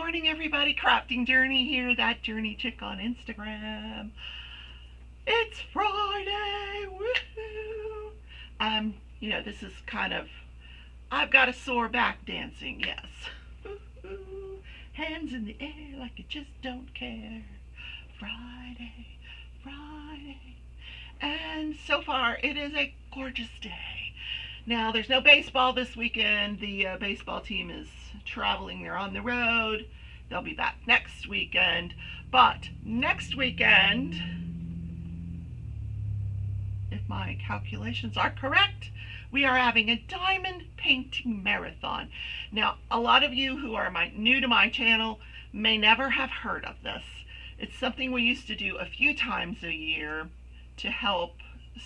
morning, everybody. Crafting Journey here, that Journey chick on Instagram. It's Friday, woohoo! This is kind of, I've got a sore back dancing, yes. Woohoo. Hands in the air like you just don't care. Friday, Friday. And so far, it is a gorgeous day. Now, there's no baseball this weekend. The baseball team is traveling. They're on the road. They'll be back next weekend. But next weekend, if my calculations are correct, we are having a diamond painting marathon. Now, a lot of you who are new to my channel may never have heard of this. It's something we used to do a few times a year to help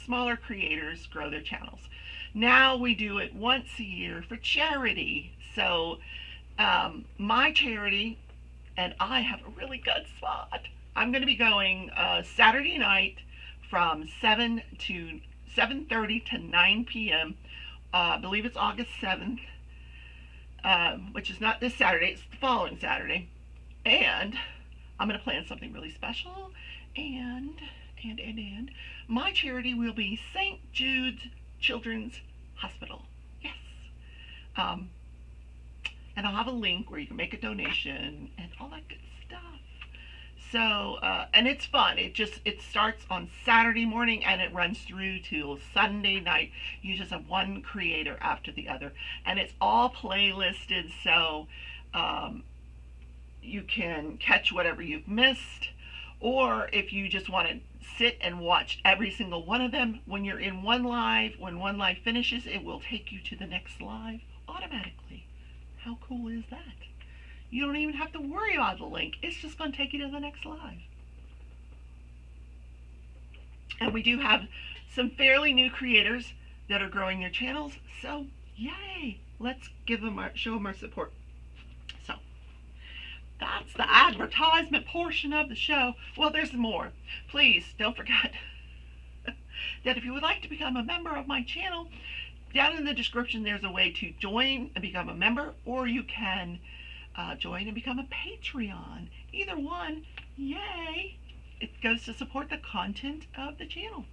smaller creators grow their channels. Now we do it once a year for charity. So my charity and I have a really good spot. I'm going to be going Saturday night from 7:30 to 9 p.m. I believe it's August 7th, which is not this Saturday, it's the following Saturday. And I'm going to plan something really special. And my charity will be St. Jude's Children's Hospital. Yes. And I'll have a link where you can make a donation and all that good stuff. So, and it's fun. It starts on Saturday morning and it runs through till Sunday night. You just have one creator after the other. And it's all playlisted, so you can catch whatever you've missed. Or if you just want to sit and watch every single one of them, when you're in one live, when one live finishes, it will take you to the next live automatically. How cool is that? You don't even have to worry about the link. It's just going to take you to the next live. And we do have some fairly new creators that are growing their channels, so yay! Let's show them our support. So that's the advertisement portion of the show. Well, there's more. Please don't forget that if you would like to become a member of my channel, down in the description there's a way to join and become a member, or you can join and become a Patreon. Either one, yay! It goes to support the content of the channel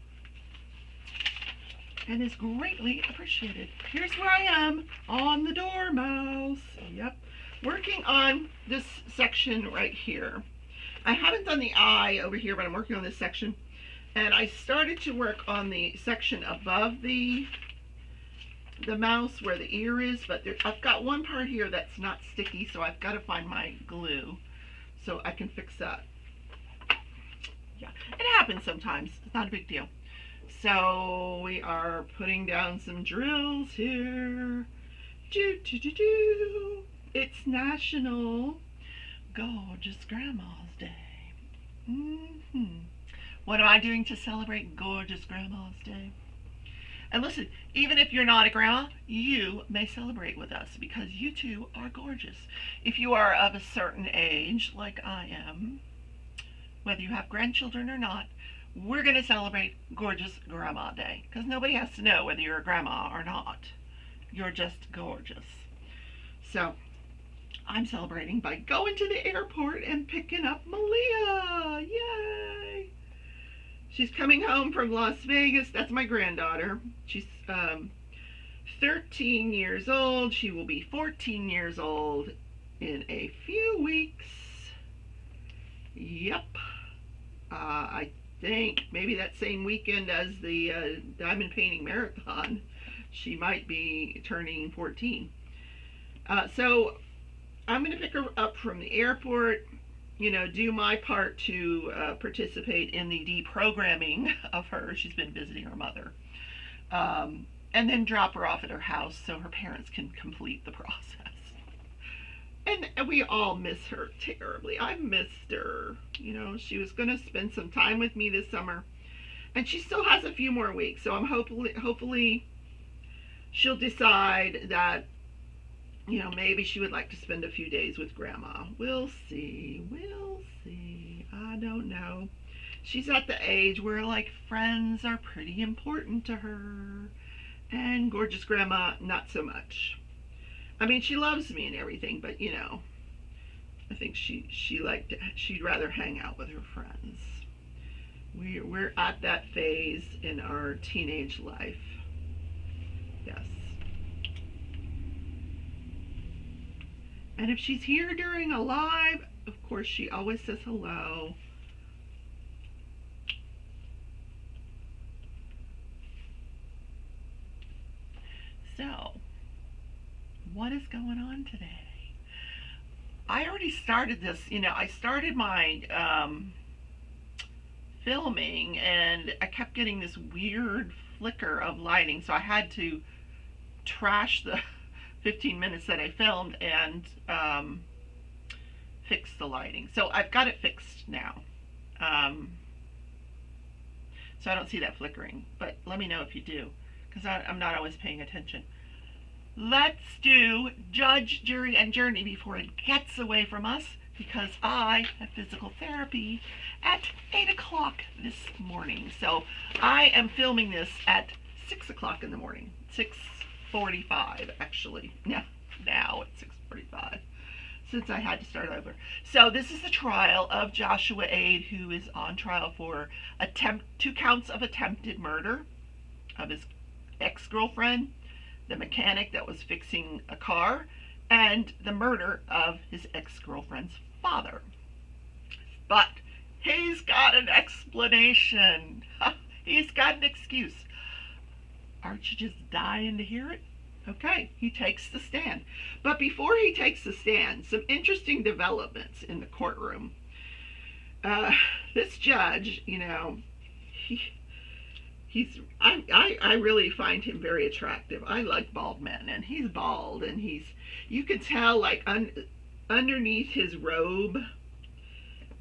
and is greatly appreciated. Here's where I am on the dormouse. Yep. Working on this section right here. I haven't done the eye over here, but I'm working on this section. And I started to work on the section above the mouse where the ear is, but I've got one part here that's not sticky, so I've got to find my glue so I can fix that. Yeah, it happens sometimes. It's not a big deal. So we are putting down some drills here. It's National Gorgeous Grandma's Day. What am I doing to celebrate Gorgeous Grandma's Day? And listen, even if you're not a grandma, you may celebrate with us because you too are gorgeous. If you are of a certain age, like I am, whether you have grandchildren or not, we're going to celebrate Gorgeous Grandma Day because nobody has to know whether you're a grandma or not. You're just gorgeous. So I'm celebrating by going to the airport and picking up Malia. Yay! She's coming home from Las Vegas. That's my granddaughter. She's 13 years old. She will be 14 years old in a few weeks. Yep. I think maybe that same weekend as the Diamond Painting Marathon, she might be turning 14. So I'm going to pick her up from the airport, do my part to participate in the deprogramming of her. She's been visiting her mother. And then drop her off at her house so her parents can complete the process. And we all miss her terribly. I missed her. She was going to spend some time with me this summer. And she still has a few more weeks. So I'm hopefully she'll decide that maybe she would like to spend a few days with Grandma. We'll see. I don't know. She's at the age where, friends are pretty important to her. And Gorgeous Grandma, not so much. I mean, she loves me and everything, but, I think she'd rather hang out with her friends. We're at that phase in our teenage life. Yes. And if she's here during a live, of course she always says hello. So, what is going on today? I already started this, I started my filming, and I kept getting this weird flicker of lighting, so I had to trash the 15 minutes that I filmed and fix the lighting. So I've got it fixed now. So I don't see that flickering, but let me know if you do, because I'm not always paying attention. Let's do judge, jury, and journey before it gets away from us, because I have physical therapy at 8 o'clock this morning. So I am filming this at 6 o'clock in the morning. 6:45 actually. Now it's 6:45, since I had to start over. So this is the trial of Joshua Ade, who is on trial for 2 counts of attempted murder of his ex-girlfriend, the mechanic that was fixing a car, and the murder of his ex-girlfriend's father. But he's got an explanation. He's got an excuse. Aren't you just dying to hear it? Okay, he takes the stand. But before he takes the stand, some interesting developments in the courtroom. This judge, I really find him very attractive. I like bald men, and he's bald, and you can tell, like, underneath his robe,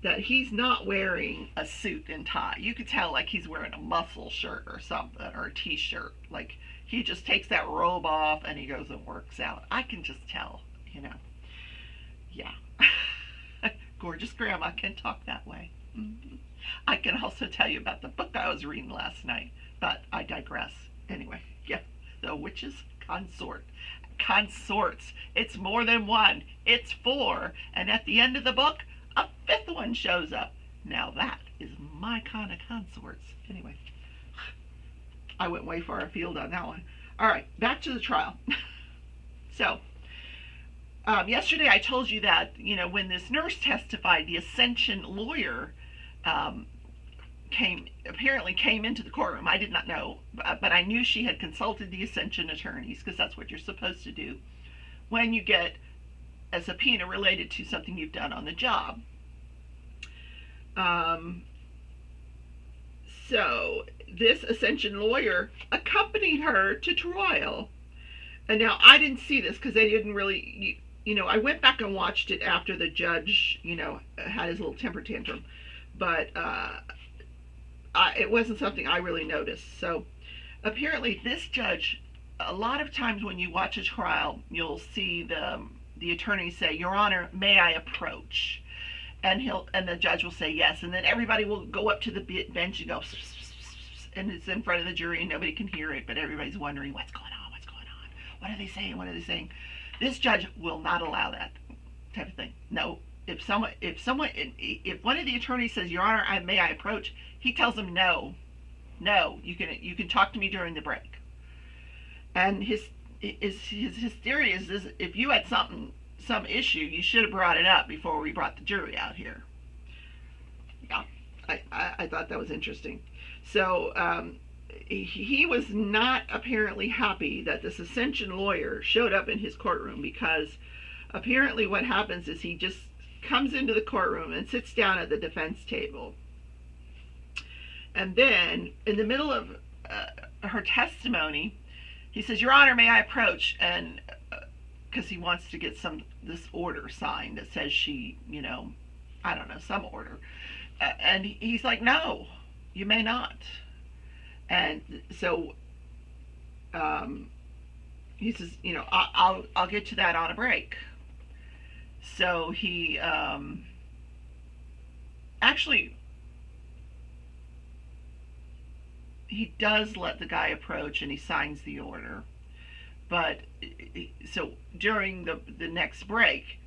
that he's not wearing a suit and tie. You could tell, like, he's wearing a muscle shirt or something, or a t-shirt. Like, he just takes that robe off and he goes and works out. I can just tell, Yeah. Gorgeous grandma can talk that way. I can also tell you about the book I was reading last night, but I digress. Anyway, yeah, The Witch's Consort. Consorts. It's more than one. It's 4. And at the end of the book, a 5th one shows up. Now that is my kind of consorts. Anyway, I went way far afield on that one. All right, back to the trial. So, yesterday I told you that, when this nurse testified, the Ascension lawyer apparently came into the courtroom. I did not know, but I knew she had consulted the Ascension attorneys, because that's what you're supposed to do when you get a subpoena related to something you've done on the job. So this Ascension lawyer accompanied her to trial. And now I didn't see this because they didn't really, I went back and watched it after the judge, had his little temper tantrum. But it wasn't something I really noticed. So apparently this judge, a lot of times when you watch a trial, you'll see the attorney say, "Your Honor, may I approach?" And the judge will say yes, and then everybody will go up to the bench and go, and it's in front of the jury and nobody can hear it, but everybody's wondering what's going on, what are they saying? This judge will not allow that type of thing. No, if one of the attorneys says, "Your Honor, may I approach?" he tells them no, you can talk to me during the break. And his theory is this: if you had some issue, you should have brought it up before we brought the jury out here. Yeah, I thought that was interesting. So he was not apparently happy that this Ascension lawyer showed up in his courtroom, because apparently what happens is he just comes into the courtroom and sits down at the defense table. And then in the middle of her testimony, he says, "Your Honor, may I approach?" And because he wants to get this order signed that says she, I don't know, some order. And he's like, "No, you may not." And so he says, I'll get to that on a break. So he actually, he does let the guy approach, and he signs the order. But so during the next break,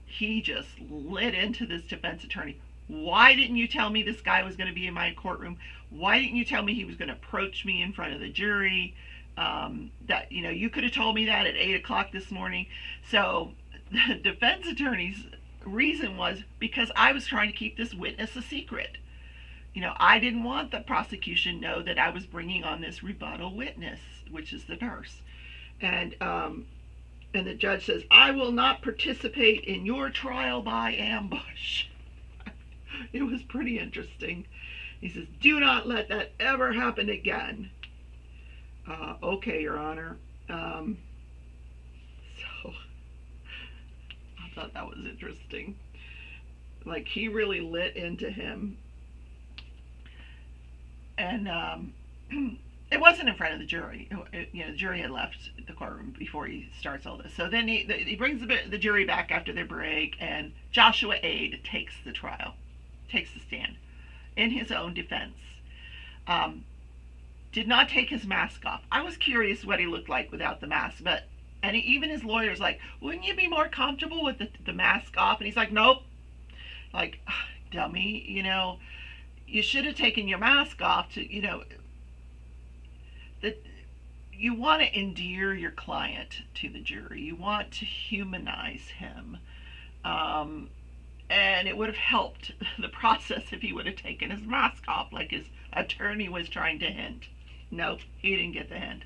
he just lit into this defense attorney. Why didn't you tell me this guy was going to be in my courtroom? Why didn't you tell me he was going to approach me in front of the jury? That, you know, you could have told me that at 8 o'clock this morning. So the defense attorney's reason was because I was trying to keep this witness a secret. You know, I didn't want the prosecution to know that I was bringing on this rebuttal witness, which is the nurse. And the judge says, I will not participate in your trial by ambush. It was pretty interesting. He says, do not let that ever happen again. Okay, Your Honor. So I thought that was interesting. Like, he really lit into him. And it wasn't in front of the jury. You know, the jury had left the courtroom before he starts all this. So then he brings the jury back after their break, and Joshua Aid takes the stand in his own defense. Did not take his mask off. I was curious what he looked like without the mask, and even his lawyer's like, wouldn't you be more comfortable with the mask off? And he's like, nope. Like, dummy, you know, you should have taken your mask off to, you know, that you want to endear your client to the jury. You want to humanize him. And it would have helped the process if he would have taken his mask off like his attorney was trying to hint. Nope, he didn't get the hint.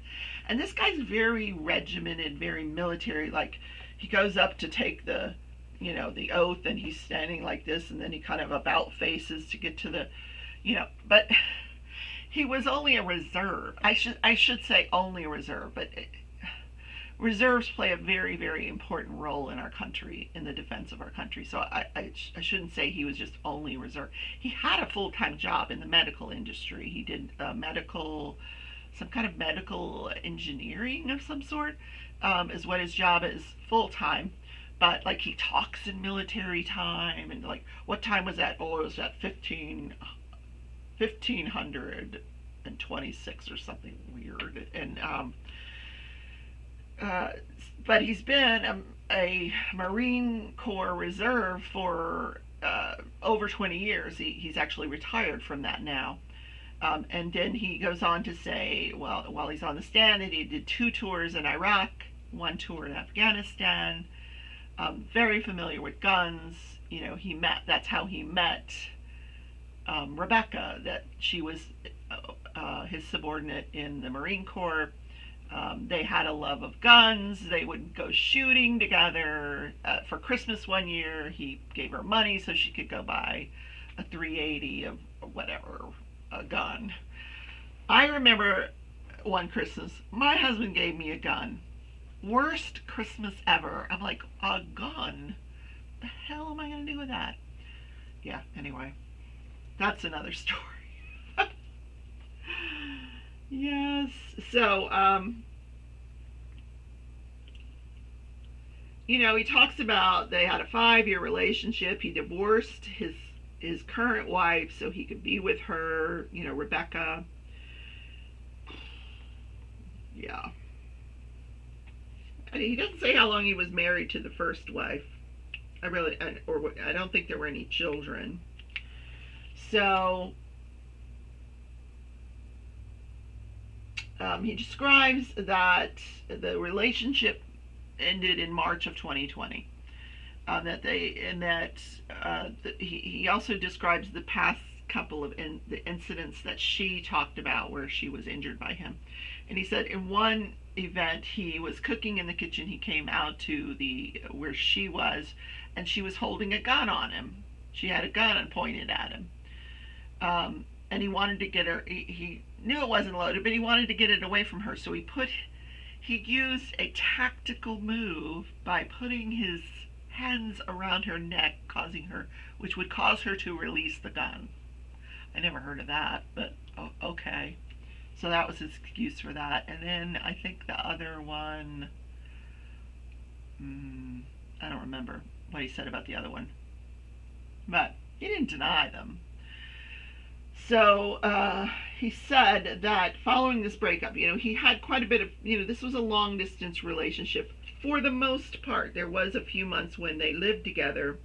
And this guy's very regimented, very military. Like, he goes up to take the, you know, the oath, and he's standing like this, and then he kind of about faces to get to the, you know, but he was only a reserve. I should say only a reserve, but reserves play a very, very important role in our country, in the defense of our country. So I shouldn't say he was just only a reserve. He had a full-time job in the medical industry. He did some kind of medical engineering of some sort, is what his job is full-time. But, like, he talks in military time, and, like, what time was that? Oh, it was at 1526 or something weird. And but he's been a Marine Corps Reserve for over 20 years. He's actually retired from that now. And then he goes on to say, well, while he's on the stand, that he did 2 tours in Iraq, 1 tour in Afghanistan. Very familiar with guns. You know, that's how he met Rebecca, that she was his subordinate in the Marine Corps. They had a love of guns. They would go shooting together. For Christmas one year, he gave her money so she could go buy a 380 of whatever, a gun. I remember one Christmas, my husband gave me a gun. Worst Christmas ever. I'm like, a gun? The hell am I going to do with that? Yeah, anyway. That's another story. Yes. So, you know, he talks about they had a 5-year relationship. He divorced his current wife so he could be with her, you know, Rebecca. Yeah. He doesn't say how long he was married to the first wife. I don't think there were any children. So he describes that the relationship ended in March of 2020. He also describes the past couple of the incidents that she talked about where she was injured by him. And he said in one event he was cooking in the kitchen. He came out to where she was, and she was holding a gun on him. She had a gun and pointed at him. And he wanted to get her. He knew it wasn't loaded, but he wanted to get it away from her. So he used a tactical move by putting his hands around her neck, which would cause her to release the gun. I never heard of that, but okay. So that was his excuse for that. And then I think the other one, I don't remember what he said about the other one, but he didn't deny them. So he said that following this breakup, you know, he had quite a bit of, you know, this was a long distance relationship for the most part. There was a few months when they lived together,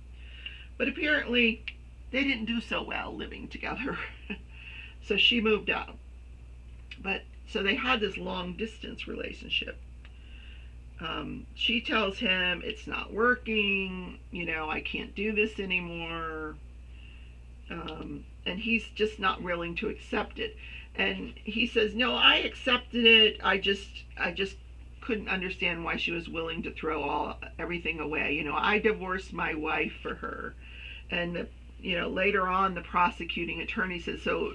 but apparently they didn't do so well living together. So she moved out. But so they had this long distance relationship. She tells him it's not working, I can't do this anymore. And he's just not willing to accept it. And he says, no, I accepted it. I just couldn't understand why she was willing to throw everything away. I divorced my wife for her. And later on, the prosecuting attorney says, so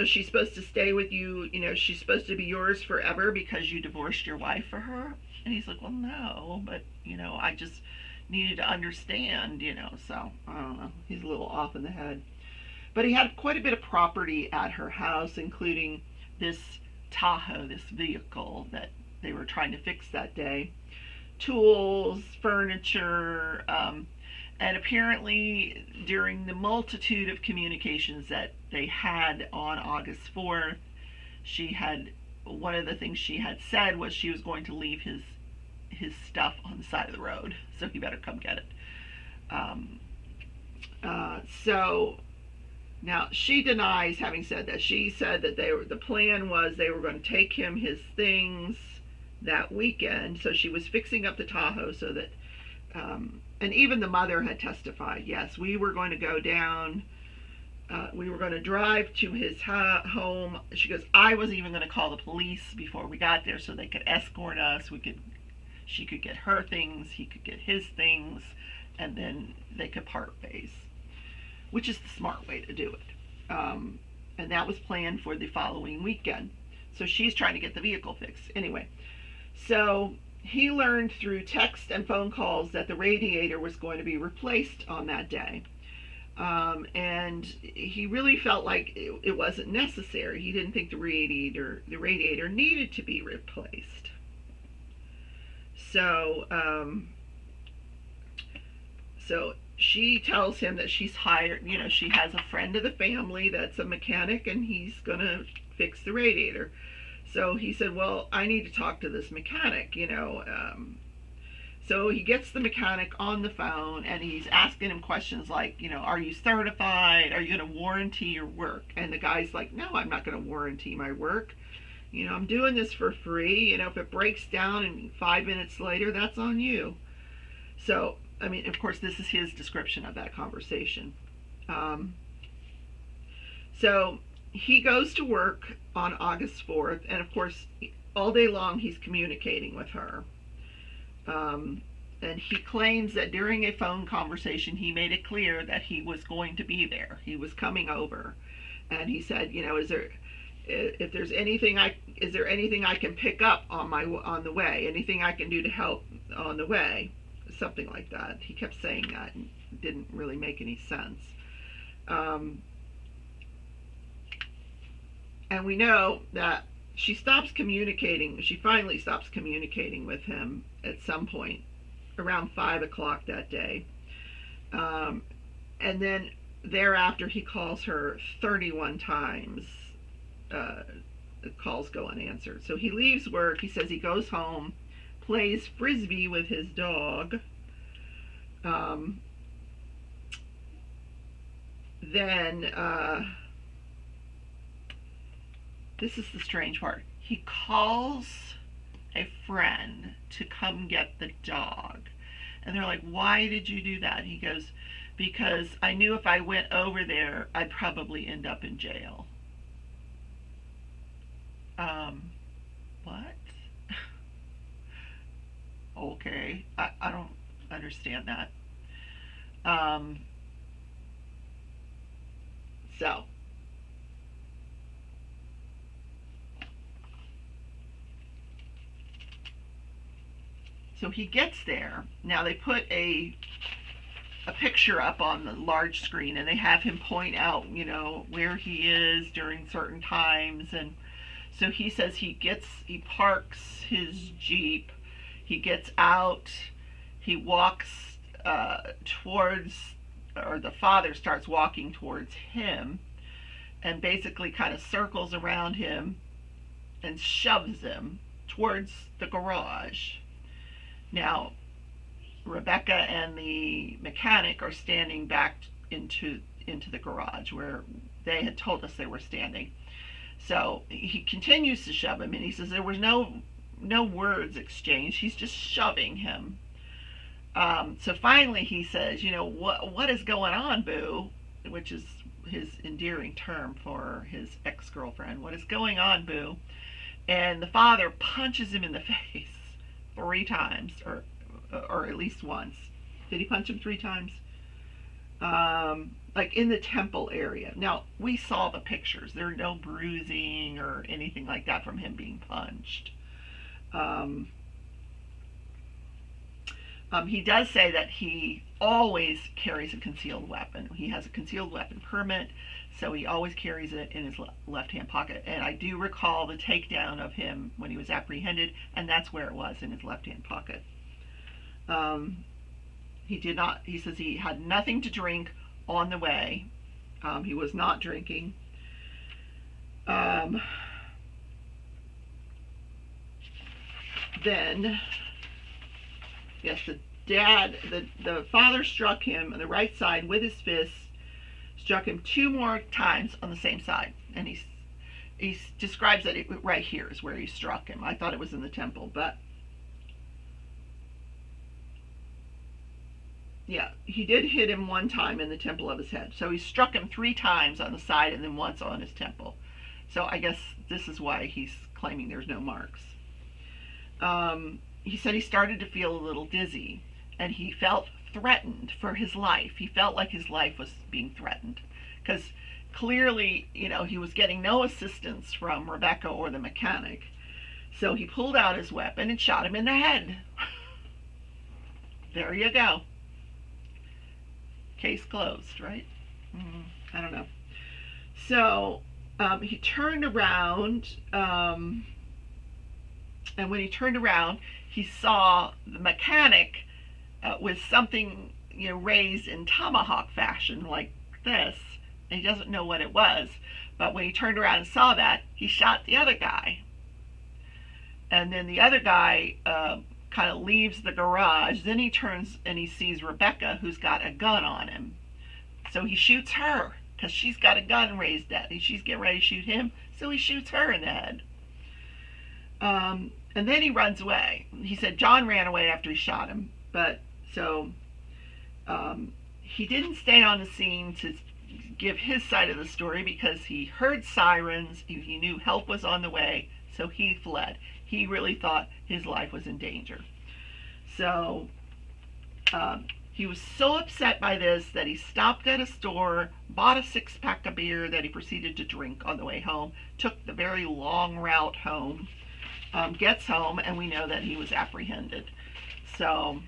she's supposed to stay with you, she's supposed to be yours forever because you divorced your wife for her? And he's like, well, no, but, I just needed to understand, so I don't know. He's a little off in the head. But he had quite a bit of property at her house, including this Tahoe, this vehicle that they were trying to fix that day. Tools, furniture, and apparently during the multitude of communications that they had on August 4th, one of the things she had said was she was going to leave his stuff on the side of the road, so he better come get it. So now she denies having said that. She said that the plan was they were going to take him his things that weekend. So she was fixing up the Tahoe so that, and even the mother had testified, yes, we were going to go down, we were going to drive to his home. She goes, I was even going to call the police before we got there so they could escort us. She could get her things, he could get his things, and then they could part ways, which is the smart way to do it. And that was planned for the following weekend. So she's trying to get the vehicle fixed. Anyway, so he learned through text and phone calls that the radiator was going to be replaced on that day. And he really felt like it wasn't necessary. He didn't think the radiator needed to be replaced. So she tells him that she's hired, she has a friend of the family that's a mechanic and he's going to fix the radiator. So he said, well, I need to talk to this mechanic, So he gets the mechanic on the phone and he's asking him questions like, are you certified? Are you going to warranty your work? And the guy's like, no, I'm not going to warranty my work. I'm doing this for free. If it breaks down and 5 minutes later, that's on you. So, I mean, of course, this is his description of that conversation. So he goes to work on August 4th, and of course, all day long he's communicating with her. And he claims that during a phone conversation, he made it clear that he was going to be there. He was coming over. And he said, is there anything I can pick up on the way? Anything I can do to help on the way? Something like that. He kept saying that and it didn't really make any sense. And we know that she finally stops communicating with him at some point around 5 o'clock that day. And then thereafter he calls her 31 times. The calls go unanswered. So he leaves work. He says he goes home, plays frisbee with his dog. Then this is the strange part. He calls a friend to come get the dog. And they're like, why did you do that? He goes, because I knew if I went over there, I'd probably end up in jail. What? Okay, I don't understand that. So he gets there. Now they put a picture up on the large screen and they have him point out, where he is during certain times. And so he says he parks his Jeep, he gets out, he walks or the father starts walking towards him and basically kind of circles around him and shoves him towards the garage. Now, Rebecca and the mechanic are standing back into the garage where they had told us they were standing. So he continues to shove him, and he says there was no words exchanged. He's just shoving him. So finally he says, what is going on, Boo? Which is his endearing term for his ex-girlfriend. What is going on, Boo? And the father punches him in the face 3 times, or at least once. Did he punch him 3 times? Like in the temple area. Now, we saw the pictures. There's no bruising or anything like that from him being punched. He does say that he always carries a concealed weapon. He has a concealed weapon permit, so he always carries it in his left-hand pocket. And I do recall the takedown of him when he was apprehended, and that's where it was, in his left-hand pocket. He says he had nothing to drink on the way. He was not drinking. Then, yes, the father struck him on the right side with his fist, struck him 2 more times on the same side. And he describes that right here is where he struck him. I thought it was in the temple, but yeah, he did hit him 1 time in the temple of his head. So he struck him 3 times on the side and then once on his temple. So I guess this is why he's claiming there's no marks. He said he started to feel a little dizzy, and he felt threatened for his life. He felt like his life was being threatened, because clearly, he was getting no assistance from Rebecca or the mechanic. So he pulled out his weapon and shot him in the head. There you go. Case closed, right? I don't know. So he turned around, and when he turned around, he saw the mechanic with something, raised in tomahawk fashion like this, and he doesn't know what it was. But when he turned around and saw that, he shot the other guy. And then the other guy kind of leaves the garage. Then he turns and he sees Rebecca, who's got a gun on him. So he shoots her because she's got a gun raised at him. She's getting ready to shoot him, so he shoots her in the head. And then he runs away. He said John ran away after he shot him. But so he didn't stay on the scene to give his side of the story because he heard sirens. He knew help was on the way, so he fled. He really thought his life was in danger. So he was so upset by this that he stopped at a store, bought a 6-pack of beer that he proceeded to drink on the way home, took the very long route home, gets home, and we know that he was apprehended. So,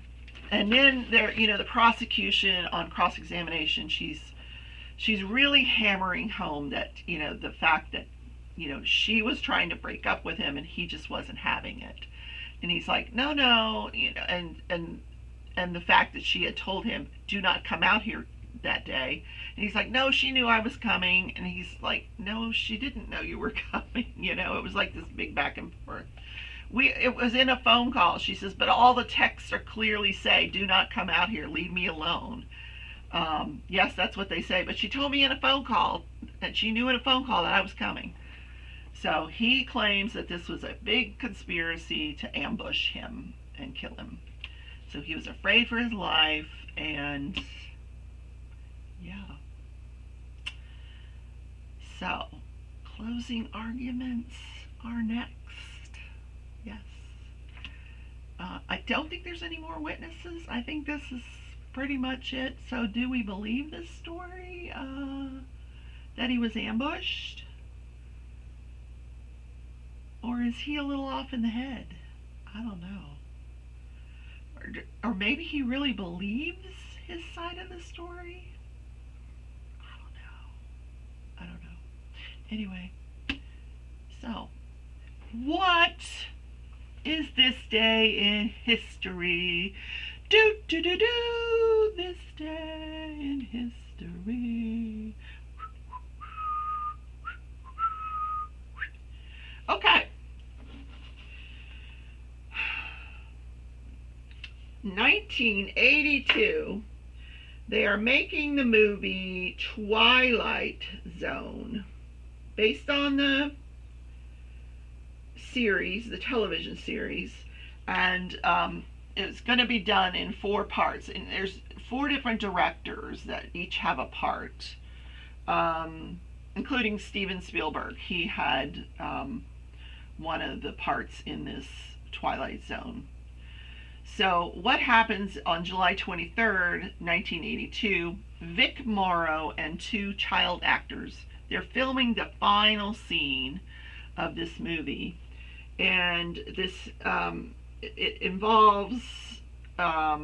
and then there, the prosecution on cross-examination, she's really hammering home that, the fact that, she was trying to break up with him and he just wasn't having it. And he's like, no, and the fact that she had told him, do not come out here that day. And he's like, no, she knew I was coming. And he's like, no, she didn't know you were coming. It was like this big back and forth. It was in a phone call. She says, but all the texts are clearly say, do not come out here, leave me alone. Yes, that's what they say. But she told me in a phone call that she knew in a phone call that I was coming. So he claims that this was a big conspiracy to ambush him and kill him. So he was afraid for his life, and yeah. So, closing arguments are next. Yes. I don't think there's any more witnesses. I think this is pretty much it. So do we believe this story that he was ambushed? Or is he a little off in the head? I don't know. Or maybe he really believes his side of the story? I don't know. Anyway, so what is this day in history? This day in history. Okay. 1982, they are making the movie Twilight Zone, based on the series, the television series, and it's going to be done in 4 parts. And there's 4 different directors that each have a part, including Steven Spielberg. He had one of the parts in this Twilight Zone. So what happens on July 23rd, 1982, Vic Morrow and 2 child actors, they're filming the final scene of this movie. And this, it involves a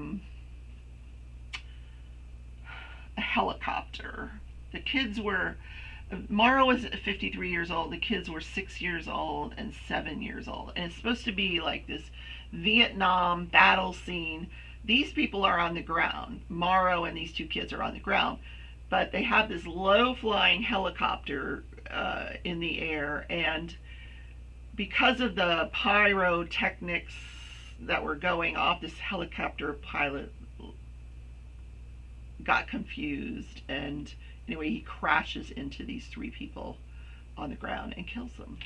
helicopter. The kids were, Morrow was 53 years old, the kids were 6 years old and 7 years old. And it's supposed to be like this Vietnam battle scene. These people are on the ground. Morrow and these 2 kids are on the ground, but they have this low-flying helicopter in the air, and because of the pyrotechnics that were going off, this helicopter pilot got confused, and anyway, he crashes into these 3 people on the ground and kills them.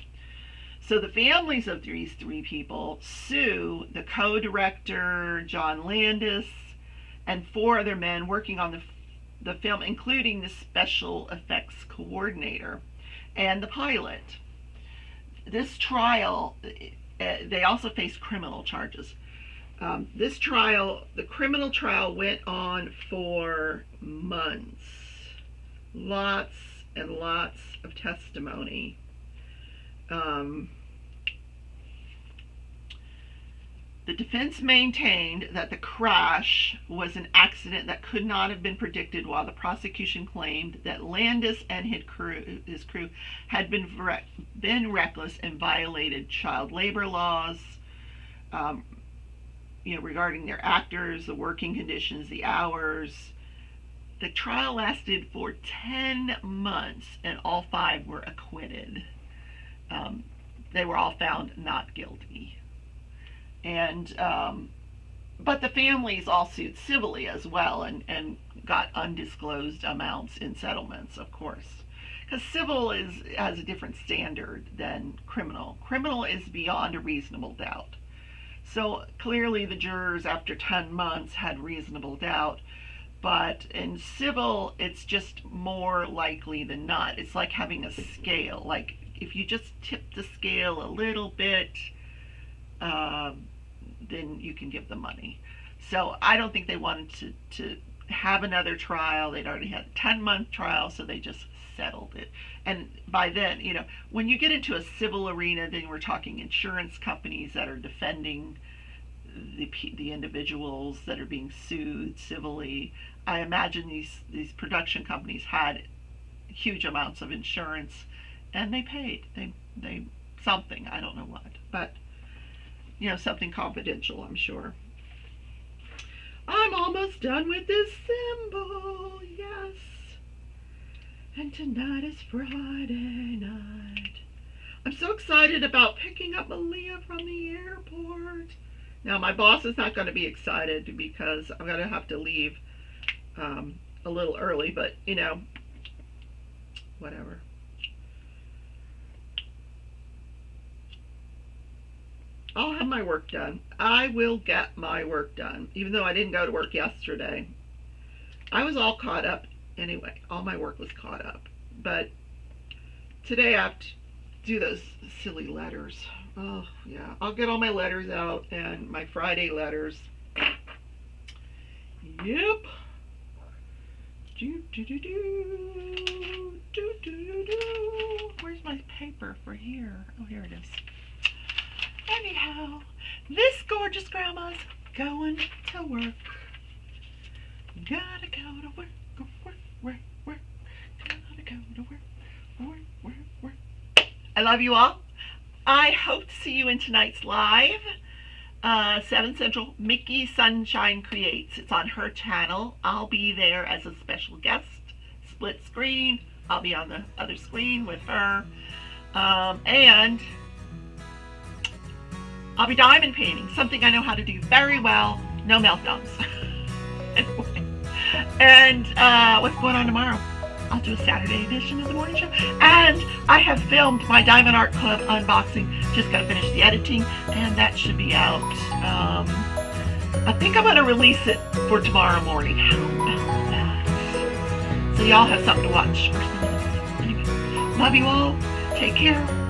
So the families of these 3 people sue the co-director, John Landis, and 4 other men working on the film, including the special effects coordinator and the pilot. This trial, they also faced criminal charges. This trial, the criminal trial, went on for months. Lots and lots of testimony. The defense maintained that the crash was an accident that could not have been predicted, while the prosecution claimed that Landis and his crew had been reckless and violated child labor laws, regarding their actors, the working conditions, the hours. The trial lasted for 10 months, and all 5 were acquitted. They were all found not guilty. And but the families all sued civilly as well, and got undisclosed amounts in settlements, of course, because civil has a different standard than criminal. Criminal is beyond a reasonable doubt. So clearly the jurors after 10 months had reasonable doubt, but in civil it's just more likely than not. It's like having a scale. Like if you just tip the scale a little bit, then you can give them money. So I don't think they wanted to have another trial. They'd already had a 10-month trial, so they just settled it. And by then, when you get into a civil arena, then we're talking insurance companies that are defending the individuals that are being sued civilly. I imagine these production companies had huge amounts of insurance, and they paid. They something, I don't know what, but something confidential, I'm sure. I'm almost done with this symbol, yes. And tonight is Friday night. I'm so excited about picking up Malia from the airport. Now, my boss is not going to be excited because I'm going to have to leave a little early, but, whatever. I'll have my work done. I will get my work done, even though I didn't go to work yesterday. I was all caught up anyway. All my work was caught up. But today I have to do those silly letters. Oh, yeah. I'll get all my letters out and my Friday letters. Yep. Where's my paper for here? Oh, here it is. Anyhow, this gorgeous grandma's going to work. Gotta go to work. Gotta go to work. I love you all. I hope to see you in tonight's live. 7 Central, Mickey Sunshine Creates. It's on her channel. I'll be there as a special guest. Split screen. I'll be on the other screen with her. And I'll be diamond painting, something I know how to do very well no meltdowns. Anyway. And what's going on tomorrow? I'll do a Saturday edition of the morning show. And I have filmed my Diamond Art Club unboxing. Just got to finish the editing, and that should be out. I think I'm going to release it for tomorrow morning. How about that? So y'all have something to watch. Anyway, love you all. Take care.